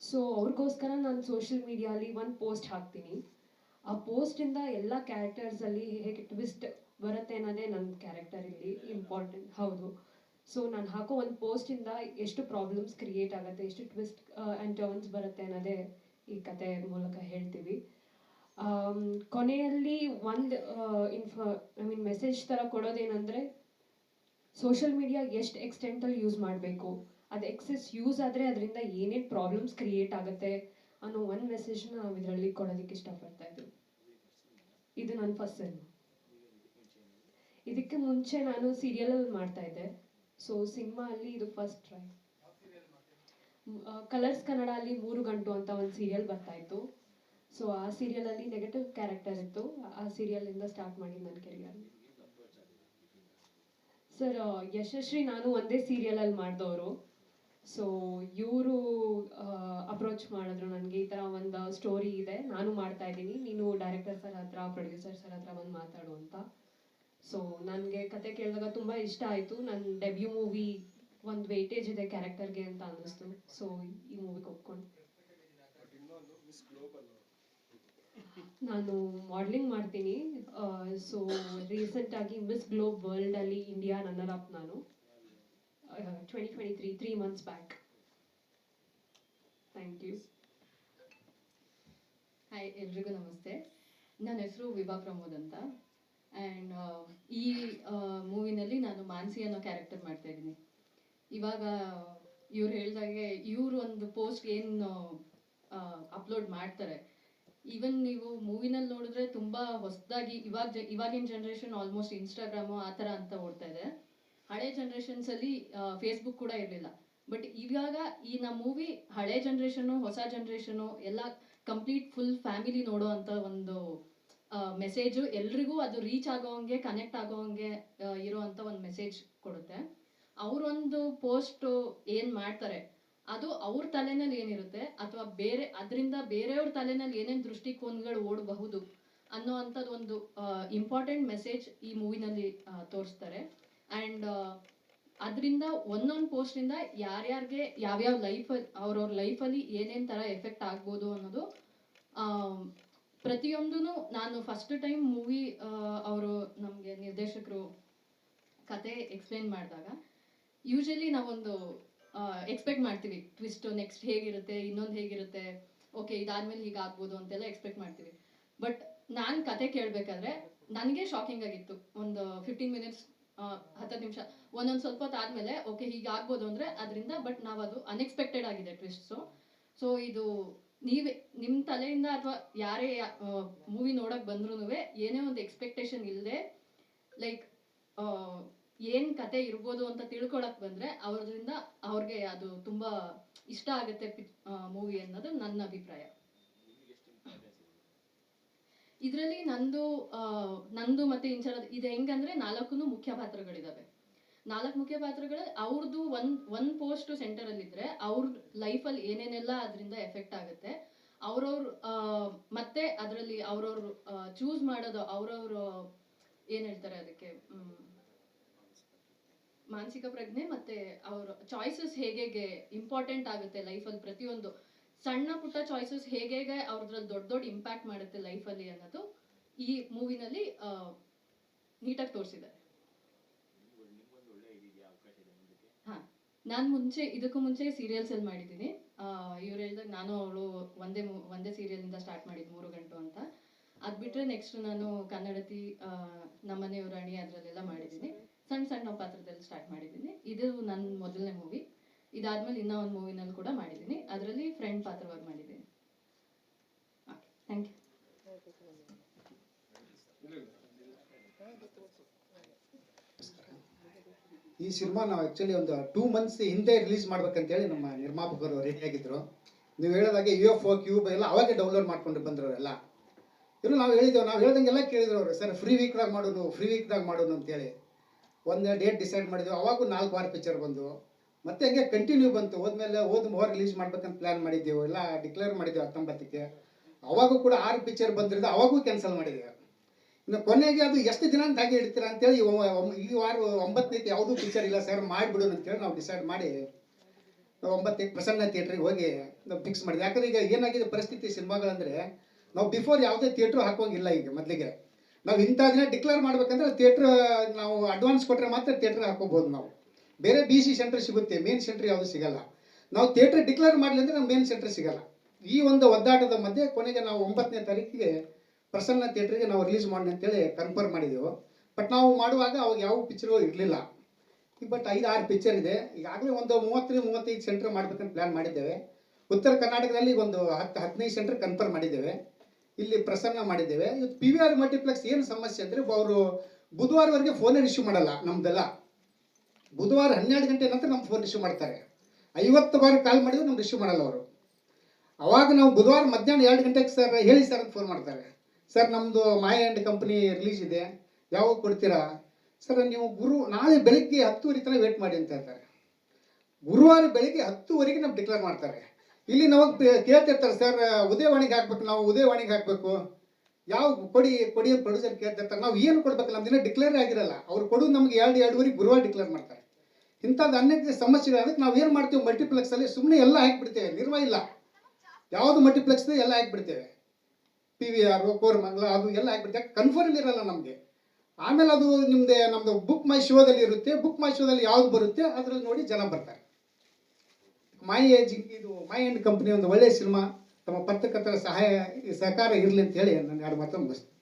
ಸೊ ಅವ್ರಿಗೋಸ್ಕರ ನಾನು ಸೋಷಿಯಲ್ ಮೀಡಿಯಾಲಿ ಒಂದು ಪೋಸ್ಟ್ ಹಾಕ್ತೀನಿ. ಆ ಪೋಸ್ಟಿಂದ ಎಲ್ಲ ಕ್ಯಾರೆಕ್ಟರ್ಸಲ್ಲಿ ಹೇಗೆ ಟ್ವಿಸ್ಟ್ ಬರುತ್ತೆ ಅನ್ನೋದೇ ನನ್ನ ಕ್ಯಾರೆಕ್ಟರ್ ಇಲ್ಲಿ ಇಂಪಾರ್ಟೆಂಟ್. ಹೌದು. ಸೊ ನಾನು ಹಾಕೋ ಒಂದು ಪೋಸ್ಟಿಂದ ಎಷ್ಟು ಪ್ರಾಬ್ಲಮ್ಸ್ ಕ್ರಿಯೇಟ್ ಆಗುತ್ತೆ, ಎಷ್ಟು ಟ್ವಿಸ್ಟ್ ಆ್ಯಂಡ್ ಟರ್ನ್ಸ್ ಬರುತ್ತೆ ಅನ್ನೋದೇ ಈ ಕತೆ ಮೂಲಕ ಹೇಳ್ತೀವಿ. ಕೊನೆಯಲ್ಲಿ ಒಂದು ಮೆಸೇಜ್ ಥರ ಕೊಡೋದೇನೆಂದರೆ, ಸೋಷಿಯಲ್ ಮೀಡಿಯಾ ಎಷ್ಟು ಎಕ್ಸ್ಟೆಂಟಲ್ಲಿ ಯೂಸ್ ಮಾಡಬೇಕು, ಅದು ಎಕ್ಸೆಸ್ ಯೂಸ್ ಆದರೆ ಅದರಿಂದ ಏನೇನು ಪ್ರಾಬ್ಲಮ್ಸ್ ಕ್ರಿಯೇಟ್ ಆಗುತ್ತೆ ಅನ್ನೋ ಒಂದು ಮೆಸೇಜ್ನ ನಾವು ಇದರಲ್ಲಿ ಕೊಡೋದಕ್ಕೆ ಇಷ್ಟಪಡ್ತಾ ಇದ್ದೀವಿ. ಇದು ನನ್ನ ಫಸ್ಟ್ ಸಿನಿಮಾ. ಇದಕ್ಕೆ ಮುಂಚೆ ನಾನು ಸೀರಿಯಲಲ್ಲಿ ಮಾಡ್ತಾ ಇದ್ದೆ. ಸೊ ಸಿನಿಮಾ ಅಲ್ಲಿ ಇದು ಫಸ್ಟ್ ಟ್ರೈ. ಕಲರ್ಸ್ ಕನ್ನಡ ಅಲ್ಲಿ 3 ಗಂಟು ಅಂತ ಒಂದು ಸೀರಿಯಲ್ ಬರ್ತಾ ಇತ್ತು. ಸೊ ಆ ಸೀರಿಯಲಲ್ಲಿ ನೆಗೆಟಿವ್ ಕ್ಯಾರೆಕ್ಟರ್ ಇತ್ತು. ಆ ಸೀರಿಯಲಿಂದ ಸ್ಟಾರ್ಟ್ ಮಾಡಿದ್ದು ನನ್ನ ಕೆರಿಯರ್. ಸರ್, ಯಶಸ್ವಿ ನಾನು ಒಂದೇ ಸೀರಿಯಲಲ್ಲಿ ಮಾಡಿದವರು. ಸೊ ಇವರು ಅಪ್ರೋಚ್ ಮಾಡಿದ್ರು ನನಗೆ, ಈ ಥರ ಒಂದು ಸ್ಟೋರಿ ಇದೆ, ನಾನು ಮಾಡ್ತಾ ಇದ್ದೀನಿ, ನೀನು ಡೈರೆಕ್ಟರ್ ಸರ್ ಹತ್ರ, ಪ್ರೊಡ್ಯೂಸರ್ ಸರ್ ಹತ್ರ ಬಂದು ಮಾತಾಡು ಅಂತ. ಸೊ ನನಗೆ ಕತೆ ಕೇಳಿದಾಗ ತುಂಬ ಇಷ್ಟ ಆಯಿತು. ನನ್ನ ಡೆಬ್ಯೂ ಮೂವಿ ಒಂದು ವೇಟೇಜ್ ಇದೆ ಕ್ಯಾರೆಕ್ಟರ್ಗೆ ಅಂತ ಅನ್ನಿಸ್ತು. ಸೊ ಈ ಮೂವಿಗೆ ಒಪ್ಕೊಂಡು ನಾನು ಮಾಡಲಿಂಗ್ ಮಾಡ್ತೀನಿ. ಸೊ ರೀಸೆಂಟಾಗಿ ಮಿಸ್ ಗ್ಲೋಬ್ ವರ್ಲ್ಡಲ್ಲಿ ಇಂಡಿಯಾ ರನ್ನರ್ ಅಪ್ ನಾನು 2023 3 months back. Thank you. Hi, ಎಲ್ರಿಗೂ ನಮಸ್ತೆ. ನನ್ನ ಹೆಸರು ವಿಭಾ ಪ್ರಮೋದ್ ಅಂತ. ಆ್ಯಂಡ್ ಈ ಮೂವಿನಲ್ಲಿ ನಾನು ಮಾನ್ಸಿ ಅನ್ನೋ ಕ್ಯಾರೆಕ್ಟರ್ ಮಾಡ್ತಾ ಇದ್ದೀನಿ. ಇವಾಗ ಇವ್ರು ಹೇಳ್ದಾಗೆ ಇವರು ಒಂದು ಪೋಸ್ಟ್ ಏನು ಅಪ್ಲೋಡ್ ಮಾಡ್ತಾರೆ, ಈವನ್ ನೀವು ಮೂವಿನಲ್ಲಿ ನೋಡಿದ್ರೆ ತುಂಬ ಹೊಸದಾಗಿ ಇವಾಗಿನ ಜನ್ರೇಷನ್ ಆಲ್ಮೋಸ್ಟ್ ಇನ್ಸ್ಟಾಗ್ರಾಮು ಆ ಥರ ಅಂತ ಓಡ್ತಾ ಇದೆ. ಹಳೆ ಜನ್ರೇಷನ್ಸಲ್ಲಿ ಫೇಸ್ಬುಕ್ ಕೂಡ ಇರಲಿಲ್ಲ. ಬಟ್ ಇವಾಗ ಈ ನಮ್ಮ ಮೂವಿ ಹಳೆ ಜನ್ರೇಷನು ಹೊಸ ಜನ್ರೇಷನು ಎಲ್ಲ ಕಂಪ್ಲೀಟ್ ಫುಲ್ ಫ್ಯಾಮಿಲಿ ನೋಡೋ ಅಂಥ ಒಂದು ಮೆಸೇಜು, ಎಲ್ರಿಗೂ ಅದು ರೀಚ್ ಆಗೋವಂಗೆ, ಕನೆಕ್ಟ್ ಆಗೋವಂಗೆ ಇರೋ ಅಂಥ ಒಂದು ಮೆಸೇಜ್ ಕೊಡುತ್ತೆ. ಅವರೊಂದು ಪೋಸ್ಟ್ ಏನು ಮಾಡ್ತಾರೆ ಅದು ಅವ್ರ ತಲೆನಲ್ಲಿ ಏನಿರುತ್ತೆ, ಅಥವಾ ಅದರಿಂದ ಬೇರೆಯವ್ರ ತಲೆನಲ್ಲಿ ಏನೇನು ದೃಷ್ಟಿಕೋನಗಳು ಓಡಬಹುದು ಅನ್ನೋ ಅಂಥದ್ದು ಒಂದು ಇಂಪಾರ್ಟೆಂಟ್ ಮೆಸೇಜ್ ಈ ಮೂವಿನಲ್ಲಿ ತೋರಿಸ್ತಾರೆ. ಆ್ಯಂಡ್ ಅದರಿಂದ ಒಂದೊಂದು ಪೋಸ್ಟಿಂದ ಯಾರ್ಯಾರಿಗೆ ಯಾವ್ಯಾವ ಅವ್ರವ್ರ ಲೈಫಲ್ಲಿ ಏನೇನು ಥರ ಎಫೆಕ್ಟ್ ಆಗ್ಬೋದು ಅನ್ನೋದು ಪ್ರತಿಯೊಂದೂ ನಾನು ಫಸ್ಟ್ ಟೈಮ್ ಮೂವಿ ಅವರು ನಮಗೆ ನಿರ್ದೇಶಕರು ಕತೆ ಎಕ್ಸ್ಪ್ಲೇನ್ ಮಾಡಿದಾಗ ಯೂಶಲಿ ನಾವೊಂದು ಎಕ್ಸ್ಪೆಕ್ಟ್ ಮಾಡ್ತೀವಿ, ಟ್ವಿಸ್ಟ್ ನೆಕ್ಸ್ಟ್ ಹೇಗಿರುತ್ತೆ, ಇನ್ನೊಂದು ಹೇಗಿರುತ್ತೆ, ಓಕೆ ಇದಾದ್ಮೇಲೆ ಹೀಗಾಗ್ಬೋದು ಅಂತೆಲ್ಲ ಎಕ್ಸ್ಪೆಕ್ಟ್ ಮಾಡ್ತೀವಿ. ಬಟ್ ನಾನು ಕತೆ ಕೇಳಬೇಕಾದ್ರೆ ನನಗೆ ಶಾಕಿಂಗ್ ಆಗಿತ್ತು. ಒಂದು 15 minutes 10 ನಿಮಿಷ ಒಂದೊಂದು ಸ್ವಲ್ಪ ಹೊತ್ತು ಆದಮೇಲೆ ಓಕೆ ಹೀಗಾಗ್ಬೋದು ಅಂದರೆ ಅದರಿಂದ, ಬಟ್ ನಾವು ಅದು ಅನ್ಎಕ್ಸ್ಪೆಕ್ಟೆಡ್ ಆಗಿದೆ ಟ್ವಿಸ್ಟ್ಸು. ಸೊ ಇದು ನೀವೇ ನಿಮ್ಮ ತಲೆಯಿಂದ ಅಥವಾ ಯಾರೇ ಮೂವಿ ನೋಡೋಕೆ ಬಂದ್ರೂ ಏನೇ ಒಂದು ಎಕ್ಸ್ಪೆಕ್ಟೇಷನ್ ಇಲ್ಲದೆ ಲೈಕ್ ಏನು ಕತೆ ಇರ್ಬೋದು ಅಂತ ತಿಳ್ಕೊಳಕ್ಕೆ ಬಂದರೆ ಅವ್ರಿಗೆ ಅದು ತುಂಬ ಇಷ್ಟ ಆಗುತ್ತೆ ಮೂವಿ ಅನ್ನೋದು ನನ್ನ ಅಭಿಪ್ರಾಯ. ಇದರಲ್ಲಿ ನಂದು ಮತ್ತೆ ಇಂಚರದ ಇದು ಹೆಂಗಂದ್ರೆ 4 ಮುಖ್ಯ ಪಾತ್ರಗಳಿದಾವೆ. 4 ಮುಖ್ಯ ಪಾತ್ರಗಳಲ್ಲಿ ಅವ್ರದ್ದು ಒಂದು ಪೋಸ್ಟ್ ಸೆಂಟರಲ್ಲಿದ್ದರೆ ಅವ್ರ ಲೈಫಲ್ಲಿ ಏನೇನೆಲ್ಲ ಅದರಿಂದ ಎಫೆಕ್ಟ್ ಆಗುತ್ತೆ, ಅವ್ರವ್ರು ಮತ್ತೆ ಅದರಲ್ಲಿ ಅವ್ರವ್ರು ಚೂಸ್ ಮಾಡೋದು, ಅವ್ರವ್ರು ಏನು ಹೇಳ್ತಾರೆ ಅದಕ್ಕೆ, ಮಾನಸಿಕ ಪ್ರಜ್ಞೆ ಮತ್ತೆ ಅವ್ರ ಚಾಯ್ಸಸ್ ಹೇಗೆ ಇಂಪಾರ್ಟೆಂಟ್ ಆಗುತ್ತೆ ಲೈಫಲ್ಲಿ. ಪ್ರತಿಯೊಂದು ಸಣ್ಣ ಪುಟ್ಟ ಚಾಯ್ಸಸ್ ಹೇಗೆ ಅವ್ರದ್ರಲ್ಲಿ ದೊಡ್ಡ ಇಂಪ್ಯಾಕ್ಟ್ ಮಾಡುತ್ತೆ ಲೈಫಲ್ಲಿ ಅನ್ನೋದು ಈ ಮೂವಿನಲ್ಲಿ ನೀಟಾಗಿ ತೋರಿಸಿದ್ದಾರೆ. ಹಾಂ, ನಾನು ಇದಕ್ಕೂ ಮುಂಚೆ ಸೀರಿಯಲ್ಸಲ್ಲಿ ಮಾಡಿದ್ದೀನಿ. ಇವ್ರು ಹೇಳಿದಾಗ ನಾನು ಅವಳು ಒಂದೇ ಸೀರಿಯಲಿಂದ ಸ್ಟಾರ್ಟ್ ಮಾಡಿದ್ದು 3 ಗಂಟು ಅಂತ. ಅದು ಬಿಟ್ಟರೆ ನೆಕ್ಸ್ಟ್ ನಾನು ಕನ್ನಡತಿ, ನಮ್ಮನೆಯವ್ರ ರಾಣಿ ಅದರಲ್ಲೆಲ್ಲ ಮಾಡಿದ್ದೀನಿ. ಸಣ್ಣ ಪಾತ್ರದಲ್ಲಿ ಸ್ಟಾರ್ಟ್ ಮಾಡಿದ್ದೀನಿ. ಇದು ನನ್ನ ಮೊದಲನೇ ಮೂವಿ. ಇದಾದ್ಮೇಲೆ ಇನ್ನೂ ಒಂದು ಮೂವಿನಲ್ಲಿ ಕೂಡ ಮಾಡಿದ್ದೀನಿ, ಅದರಲ್ಲಿ ಫ್ರೆಂಡ್ ಪಾತ್ರವಾಗಿ ಮಾಡಿದ್ದೀನಿ. Okay, thank you. ಈ ಸಿನಿಮಾ ನಾವು ಆ್ಯಕ್ಚುಲಿ ಒಂದು 2 months ಹಿಂದೆ ರಿಲೀಸ್ ಮಾಡ್ಬೇಕಂತೇಳಿ ನಮ್ಮ ನಿರ್ಮಾಪಕರು ರೆಡಿಯಾಗಿದ್ದರು. ನೀವು ಹೇಳೋದಾಗೆ UFO ಕ್ಯೂಬ್ ಎಲ್ಲ ಅವಾಗೆ ಡೌನ್ಲೋಡ್ ಮಾಡ್ಕೊಂಡು ಬಂದ್ರವರೆಲ್ಲ. ಇನ್ನು ನಾವು ಹೇಳ್ದಂಗೆಲ್ಲ ಕೇಳಿದ್ರು ಅವರು, ಸರ್ ಫ್ರೀ ವೀಕ್ದಾಗ ಮಾಡೋನು ಅಂತೇಳಿ ಒಂದು ಡೇಟ್ ಡಿಸೈಡ್ ಮಾಡಿದ್ವಿ. ಅವಾಗೂ 4 ವಾರ ಪಿಕ್ಚರ್ ಬಂದು ಮತ್ತೆ ಹಂಗೆ ಕಂಟಿನ್ಯೂ ಬಂತು. ಹೋದ್ಮೇಲೆ ಹೋದ ರಿಲೀಸ್ ಮಾಡ್ಬೇಕಂತ ಪ್ಲ್ಯಾನ್ ಮಾಡಿದ್ದೆವು, ಎಲ್ಲ ಡಿಕ್ಲೇರ್ ಮಾಡಿದ್ದೆವು 19ಕ್ಕೆ. ಅವಾಗೂ ಕೂಡ 6 ಪಿಕ್ಚರ್ ಬಂದಿರೋದು, ಅವಾಗೂ ಕ್ಯಾನ್ಸಲ್ ಮಾಡಿದ್ದೇವೆ. ಇನ್ನು ಕೊನೆಗೆ ಅದು ಎಷ್ಟು ದಿನ ಅಂತ ಹಾಗೆ ಇಡ್ತೀರಾ ಅಂತೇಳಿ ಈ ವಾರ 9ನೇದು ಯಾವುದೂ ಪಿಕ್ಚರ್ ಇಲ್ಲ ಸರ್, ಮಾಡಿಬಿಡೋಣ ಅಂತೇಳಿ ನಾವು ಡಿಸೈಡ್ ಮಾಡಿ 9ಕ್ಕೆ ಪ್ರಸನ್ನ ಥಿಯೇಟ್ರಿಗೆ ಹೋಗಿ ನಾವು ಫಿಕ್ಸ್ ಮಾಡಿದ್ವಿ. ಯಾಕಂದ್ರೆ ಈಗ ಏನಾಗಿದೆ ಪರಿಸ್ಥಿತಿ ಸಿನಿಮಾಗಳಂದರೆ, ನಾವು ಬಿಫೋರ್ ಯಾವುದೇ ಥಿಯೇಟ್ರು ಹಾಕೋಂಗಿಲ್ಲ. ಈಗ ಮೊದಲಿಗೆ ನಾವು ಇಂಥ ದಿನ ಡಿಕ್ಲೇರ್ ಮಾಡ್ಬೇಕಂದ್ರೆ ಥಿಯೇಟ್ರ್ ನಾವು ಅಡ್ವಾನ್ಸ್ ಕೊಟ್ಟರೆ ಮಾತ್ರ ಥಿಯೇಟ್ರ್ ಹಾಕೋಬೋದು. ನಾವು ಬೇರೆ BC ಸೆಂಟರ್ ಸಿಗುತ್ತೆ, ಮೇನ್ ಸೆಂಟ್ರ್ ಯಾವುದು ಸಿಗಲ್ಲ. ನಾವು ಥಿಯೇಟ್ರ್ ಡಿಕ್ಲೇರ್ ಮಾಡಲಿ ಅಂದರೆ ನಮ್ಮ ಮೇನ್ ಸೆಂಟ್ರ್ ಸಿಗಲ್ಲ. ಈ ಒಂದು ಒದ್ದಾಟದ ಮಧ್ಯೆ ಕೊನೆಗೆ ನಾವು 9ನೇ ತಾರೀಕಿಗೆ ಪ್ರಸನ್ನ ಥಿಯೇಟ್ರಿಗೆ ನಾವು ರಿಲೀಸ್ ಮಾಡಿ ಅಂತೇಳಿ ಕನ್ಫರ್ಮ್ ಮಾಡಿದೆವು. ಬಟ್ ನಾವು ಮಾಡುವಾಗ ಅವಾಗ ಯಾವ ಪಿಕ್ಚರು ಇರಲಿಲ್ಲ. ಬಟ್ 5-6 ಪಿಕ್ಚರ್ ಇದೆ. ಈಗಾಗಲೇ ಒಂದು 30-35 ಸೆಂಟ್ರ್ ಮಾಡ್ಬೇಕಂತ ಪ್ಲ್ಯಾನ್ ಮಾಡಿದ್ದೇವೆ. ಉತ್ತರ ಕರ್ನಾಟಕದಲ್ಲಿ ಒಂದು 10-15 ಸೆಂಟ್ರ್ ಕನ್ಫರ್ಮ್ ಮಾಡಿದ್ದೇವೆ. ಇಲ್ಲಿ ಪ್ರಸನ್ನ ಮಾಡಿದ್ದೇವೆ. ಇವತ್ತು PVR ಮಲ್ಟಿಪ್ಲೆಕ್ಸ್ ಏನು ಸಮಸ್ಯೆ ಅಂದರೆ, ಅವರು ಬುಧವಾರವರೆಗೆ ಫೋನೇ ರಿಸೀವ್ ಮಾಡಲ್ಲ ನಮ್ದೆಲ್ಲ. ಬುಧವಾರ 12 ಗಂಟೆ ನಂತರ ನಮ್ಮ ಫೋನ್ ರಿಸೀವ್ ಮಾಡ್ತಾರೆ. 50 ಬಾರಿ ಕಾಲ್ ಮಾಡಿದ್ರು ನಮ್ಗೆ ರಿಸೀವ್ ಮಾಡಲ್ಲ ಅವರು. ಅವಾಗ ನಾವು ಬುಧವಾರ ಮಧ್ಯಾಹ್ನ 2 ಗಂಟೆಗೆ ಸರ್ ಹೇಳಿ ಸರ್ ಅಂತ ಫೋನ್ ಮಾಡ್ತಾರೆ. ಸರ್ ನಮ್ಮದು ಮಾಯ ಆ್ಯಂಡ್ ಕಂಪ್ನಿ ರಿಲೀಸ್ ಇದೆ, ಯಾವಾಗ ಕೊಡ್ತೀರಾ ಸರ್? ನೀವು ನಾಳೆ ಬೆಳಗ್ಗೆ 10:00 ತನಕ ವೇಟ್ ಮಾಡಿ ಅಂತ ಹೇಳ್ತಾರೆ. ಗುರುವಾರ ಬೆಳಗ್ಗೆ 10:00ವರೆಗೆ ನಮ್ಗೆ ಡಿಕ್ಲೇರ್ ಮಾಡ್ತಾರೆ. ಇಲ್ಲಿ ನಾವು ಕೇಳ್ತಿರ್ತಾರೆ, ಸರ್ ಉದಯವಾಣಿಗೆ ಹಾಕ್ಬೇಕು, ನಾವು ಉದಯವಾಣಿಗೆ ಹಾಕಬೇಕು, ಯಾವ ಕೊಡಿ ಅಂತ ಪ್ರೊಡ್ಯೂಸರ್ ಕೇಳ್ತಿರ್ತಾರೆ. ನಾವು ಏನು ಕೊಡ್ಬೇಕು, ನಮ್ಮ ದಿನ ಡಿಕ್ಲೇರ್ ಆಗಿರಲ್ಲ. ಅವ್ರು ಕೊಡೋದು ನಮ್ಗೆ 2-2:30 ಗುರುವಾರ ಡಿಕ್ಲೇರ್ ಮಾಡ್ತಾರೆ. ಇಂಥದ್ದು ಅನೇಕ ಸಮಸ್ಯೆಗಳು. ಅದಕ್ಕೆ ನಾವು ಏನು ಮಾಡ್ತೀವಿ, ಮಲ್ಟಿಪ್ಲೆಕ್ಸಲ್ಲಿ ಸುಮ್ಮನೆ ಎಲ್ಲ ಹಾಕಿಬಿಡ್ತೇವೆ, ನಿರ್ವಹ ಇಲ್ಲ. ಯಾವುದು ಮಲ್ಟಿಪ್ಲೆಕ್ಸ್ ಎಲ್ಲ ಹಾಕಿಬಿಡ್ತೇವೆ, PVR, ಕೋರಮಂಗಲ ಅದು ಎಲ್ಲ ಹಾಕಿಬಿಡ್ತೇವೆ. ಕನ್ಫರ್ಮ್ ಇರಲ್ಲ ನಮಗೆ. ಆಮೇಲೆ ಅದು ನಮ್ಮದು ಬುಕ್ ಮೈ ಶೋದಲ್ಲಿ ಇರುತ್ತೆ. ಬುಕ್ ಮೈ ಶೋದಲ್ಲಿ ಯಾವ್ದು ಬರುತ್ತೆ ಅದರಲ್ಲಿ ನೋಡಿ ಜನ ಬರ್ತಾರೆ. ಮೈ ಆ್ಯಂಡ್ ಕಂಪ್ನಿ ಒಂದು ಒಳ್ಳೆಯ ಸಿನಿಮಾ. ತಮ್ಮ ಪತ್ರಕರ್ತರ ಸಹಕಾರ ಇರಲಿ ಅಂತ ಹೇಳಿ ನಾನು 2 ಮಾತು ಮುಗಿಸ್ತೀನಿ.